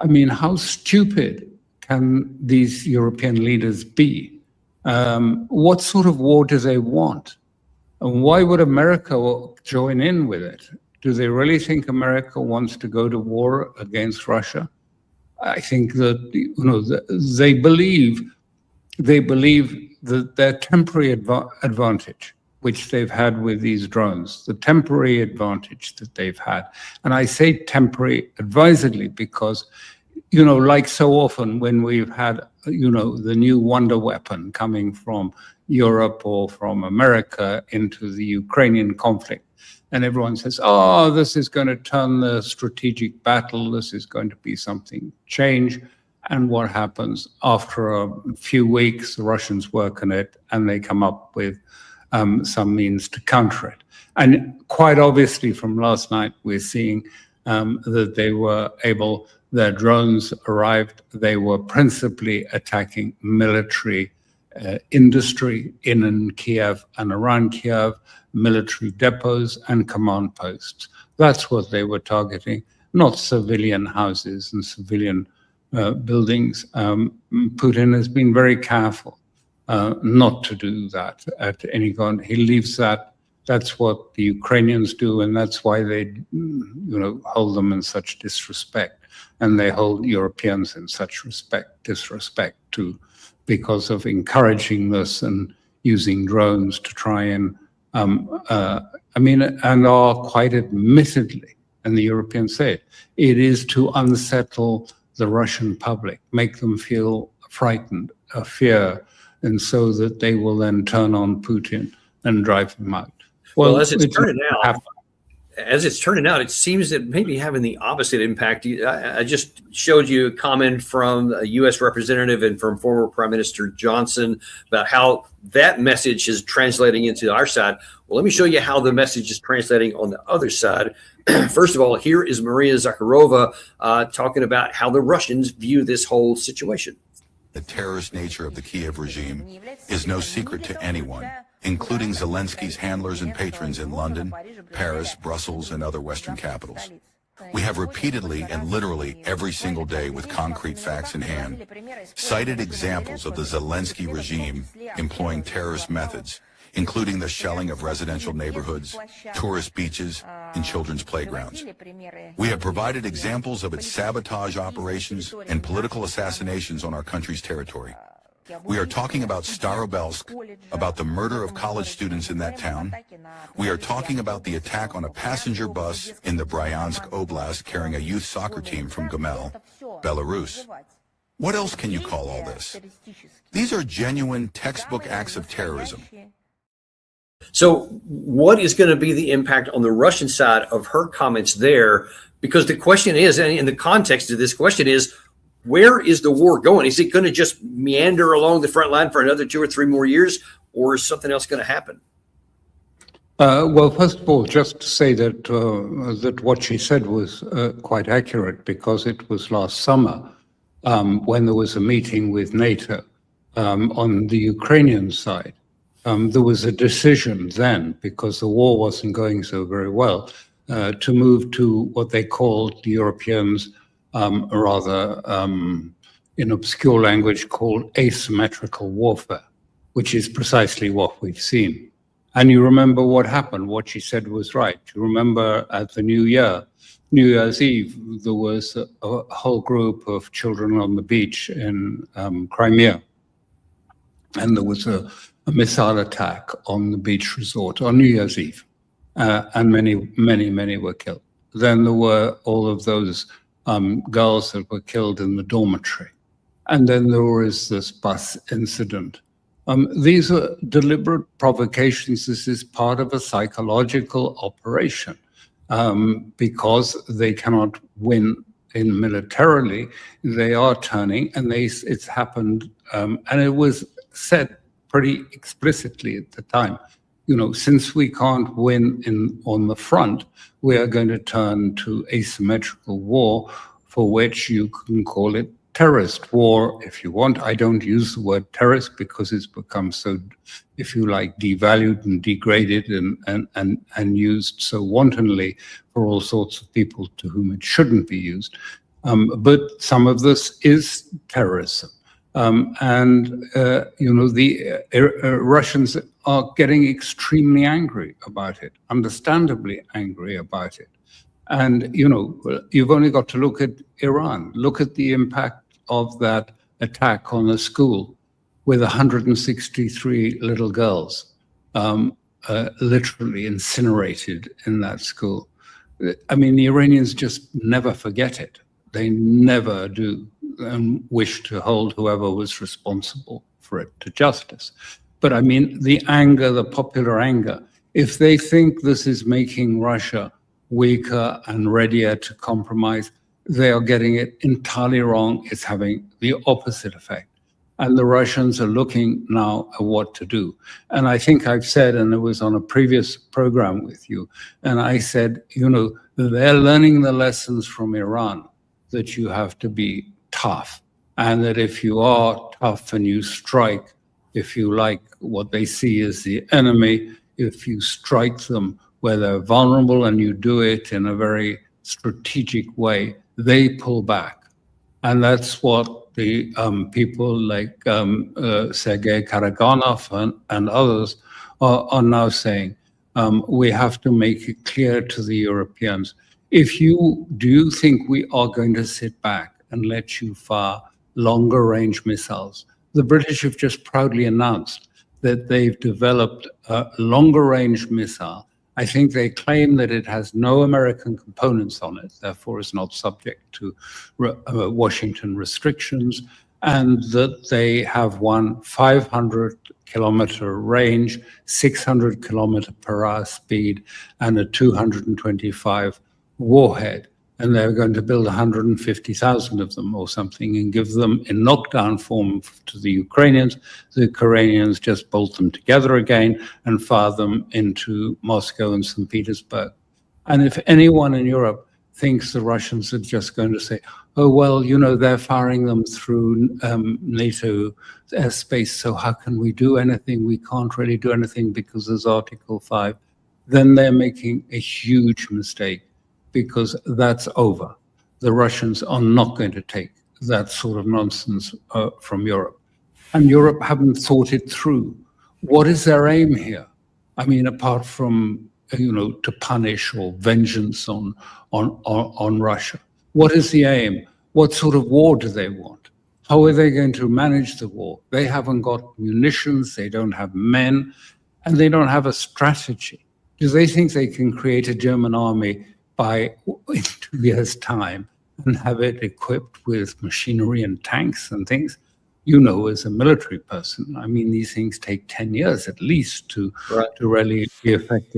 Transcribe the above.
I mean, how stupid can these European leaders be? What sort of war do they want? And why would America join in with it? Do they really think America wants to go to war against Russia? I think that they believe that their temporary advantage, which they've had with these drones, the temporary advantage that they've had, and I say temporary advisedly because, like so often when we've had, the new wonder weapon coming from Europe or from America into the Ukrainian conflict, and everyone says, oh, this is going to turn the strategic battle, this is going to be something change. And what happens? After a few weeks, the Russians work on it and they come up with some means to counter it. And quite obviously from last night, we're seeing that they were able, their drones arrived, they were principally attacking military industry in Kiev and around Kiev, military depots and command posts. That's what they were targeting, not civilian houses and civilian buildings. Putin has been very careful not to do that at any point. He leaves that. That's what the Ukrainians do, and that's why they, hold them in such disrespect, and they hold Europeans in such disrespect too, because of encouraging this and using drones to try and, and are quite admittedly, and the Europeans say it is to unsettle the Russian public, make them feel frightened, fear, and so that they will then turn on Putin and drive him out. Well, as it's turning out, it seems that maybe having the opposite impact. I just showed you a comment from a U.S. representative and from former Prime Minister Johnson about how that message is translating into our side. Well, let me show you how the message is translating on the other side. First of all, here is Maria Zakharova talking about how the Russians view this whole situation. The terrorist nature of the Kiev regime is no secret to anyone, including Zelensky's handlers and patrons in London, Paris, Brussels, and other Western capitals. We have repeatedly and literally every single day with concrete facts in hand cited examples of the Zelensky regime employing terrorist methods, including the shelling of residential neighborhoods, tourist beaches, and children's playgrounds. We have provided examples of its sabotage operations and political assassinations on our country's territory. We are talking about Starobelsk, about the murder of college students in that town. We are talking about the attack on a passenger bus in the Bryansk Oblast carrying a youth soccer team from Gomel, Belarus. What else can you call all this? These are genuine textbook acts of terrorism. So what is going to be the impact on the Russian side of her comments there? Because the question is, and in the context of this question is, where is the war going? Is it going to just meander along the front line for another 2 or 3 more years, or is something else going to happen? Well, first of all, just to say that that what she said was quite accurate, because it was last summer when there was a meeting with NATO on the Ukrainian side. There was a decision then, because the war wasn't going so very well, to move to what they called, the Europeans, in obscure language called asymmetrical warfare, which is precisely what we've seen. And you remember what happened. What she said was right. You remember at the New Year's Eve, there was a whole group of children on the beach in Crimea. And there was a missile attack on the beach resort on New Year's Eve. And many were killed. Then there were all of those girls that were killed in the dormitory. And then there was this bus incident. These are deliberate provocations. This is part of a psychological operation because they cannot win in militarily. They are turning, and it's happened, and it was said pretty explicitly at the time. Since we can't win on the front, we are going to turn to asymmetrical war, for which you can call it terrorist war if you want. I don't use the word terrorist because it's become so, if you like, devalued and degraded and used so wantonly for all sorts of people to whom it shouldn't be used. But some of this is terrorism. The Russians are getting extremely angry about it, understandably angry about it. And, you've only got to look at Iran. Look at the impact of that attack on a school with 163 little girls literally incinerated in that school. I mean, the Iranians just never forget it. They never do and wish to hold whoever was responsible for it to justice. But I mean, the anger, the popular anger, if they think this is making Russia weaker and readier to compromise, they are getting it entirely wrong. It's having the opposite effect. And the Russians are looking now at what to do. And I think I've said, and it was on a previous program with you, and I said, they're learning the lessons from Iran, that you have to be tough. And that if you are tough and you strike, if you like what they see as the enemy, if you strike them where they're vulnerable and you do it in a very strategic way, they pull back. And that's what the people like Sergei Karaganov and others are now saying. We have to make it clear to the Europeans. Do you think we are going to sit back and let you fire longer range missiles? The British have just proudly announced that they've developed a longer range missile. I think they claim that it has no American components on it, therefore is not subject to Washington restrictions, and that they have one 500-kilometer range, 600-kilometer-per-hour speed, and a 225 warhead. And they're going to build 150,000 of them or something and give them in knockdown form to the Ukrainians. The Ukrainians just bolt them together again and fire them into Moscow and St. Petersburg. And if anyone in Europe thinks the Russians are just going to say, oh, well, they're firing them through NATO airspace, so how can we do anything? We can't really do anything because there's Article 5. Then they're making a huge mistake, because that's over. The Russians are not going to take that sort of nonsense from Europe. And Europe haven't thought it through. What is their aim here? I mean, apart from, to punish or vengeance on Russia. What is the aim? What sort of war do they want? How are they going to manage the war? They haven't got munitions, they don't have men, and they don't have a strategy. Do they think they can create a German army in 2 years' time and have it equipped with machinery and tanks and things? As a military person, I mean, these things take 10 years at least to really be effective.